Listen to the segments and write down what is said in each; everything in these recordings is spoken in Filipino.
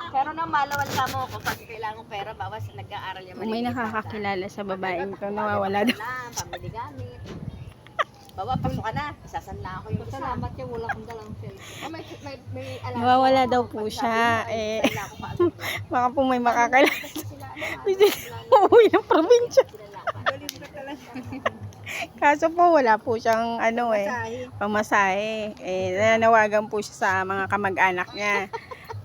Pero nang malawan ka mo ko pag kailangan ng pera, bawas nag-aaral yung Kung may nakakakilala sa babaeng to, nawawala daw. Pamili gamit. Bawa, pasok ka na. Sasanla ako yung isa. Salamat yung wala kong dalang cellphone. May alam. Nawawala daw po siya. Eh, baka po may makakilala. Uuwi ng probinsya. Kaso po wala po siyang pamasahe. Eh, nananawagan po siya sa mga kamag-anak niya.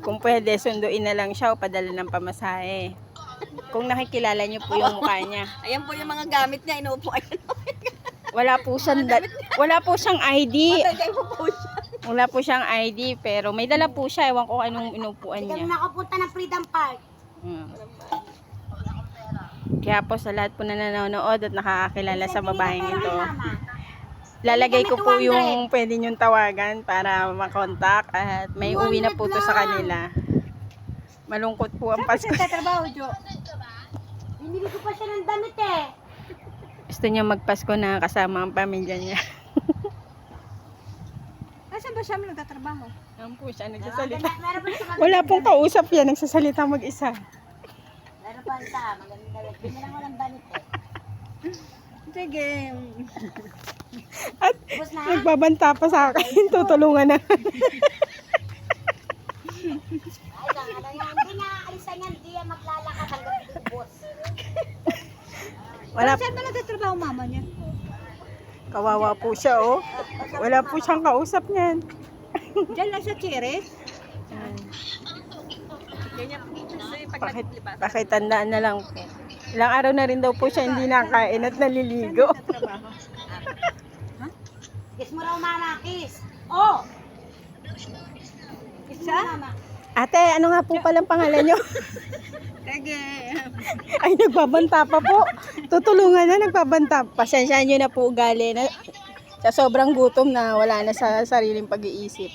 Kung pwede, sunduin na lang siya o padala ng pamasahe. Kung nakikilala niyo po yung mukha niya. Ayan po yung mga gamit niya. Inuupo. Wala po siyang ID. Matagay mo po siya. Wala po siyang ID, pero may dala po siya. Ewan ko anong inupuan Hindi kami niya. nakapunta ng Freedom Park. Kaya po sa lahat po na nanonood at nakakakilala sa babaeng ito, lalagay ko po yung pwede niyong tawagan para makontak at may uwi na po to sa kanila. Malungkot po ang Pasko. Trabaho, Jo. Binili ko pa siya ng damit eh. Gusto niya magpasko na kasama ang pamilya niya. Nasaan ba siya nagtatrabaho? Yan po siya nagsasalita. Meron pa siya Wala pong kausap yan, nagsasalita mag-isa. Meron pa siya. Maganda lang. Binili lang walang damit eh. Sige. At Tapos na? nagbabanta pa sa akin, tutulungan na. Ay, lang. Ano yan? Hindi nga alisan yan. Hindi yan maglalakad hanggang ubos. Wala, Saan ba nagtatrabaho mama niya? kawawa po siya, oh. Wala po siyang kausap niyan. Diyan lang sa Cheres. Ganyan. Bakit, pakitandaan na lang po. Ilang araw na rin daw po siya hindi nakain at naliligo. Kiss mo raw mama, kiss. Oh! Kiss mo mama. Ate, ano nga po palang pangalan niyo? Sige. Ay, nagbabanta pa po. Tutulungan na, nagbabanta. Pasensyaan niyo na po ugali na sa sobrang gutom na wala na sa sariling pag-iisip.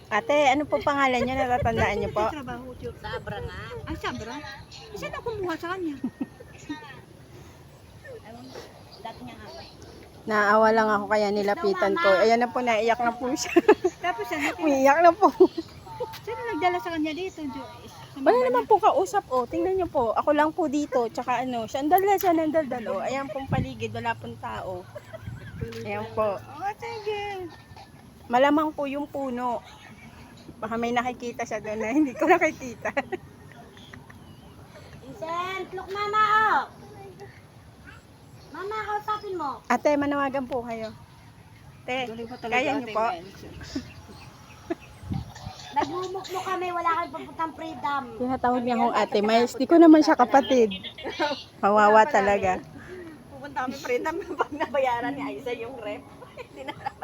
Ate, ano po pangalan niyo? Natatandaan niyo po? Trabaho, Jo. Sabra nga. Ay, sabra. Saan na kumuha sa kanya? Dati niya nga. Naawa lang ako kaya nilapitan ko. Ayan na po, naiyak na po siya. Tapos ano? Umiiyak na po. Saan nagdala sa kanya dito, Jo? Wala naman po kausap, oh. Tingnan niyo po. Ako lang po dito. Tsaka ano, sandal na siya ng daldal, oh. Ayan pong paligid, wala pong tao. Ayan po. Oh, sige. Malamang po yung puno. Baka may nakikita siya doon na hindi ko nakikita. Vincent, look mama, oh. Mama, kausapin mo. Ate, manawagan po kayo. Te, kaya niyo po. Nagmumuklo kami, wala kang papuntang freedom. Tinatawag niya akong ate Miles. Di ko naman siya kapatid. Kawawa talaga. Pupunta kami freedom pag nabayaran ni Aiza yung rep.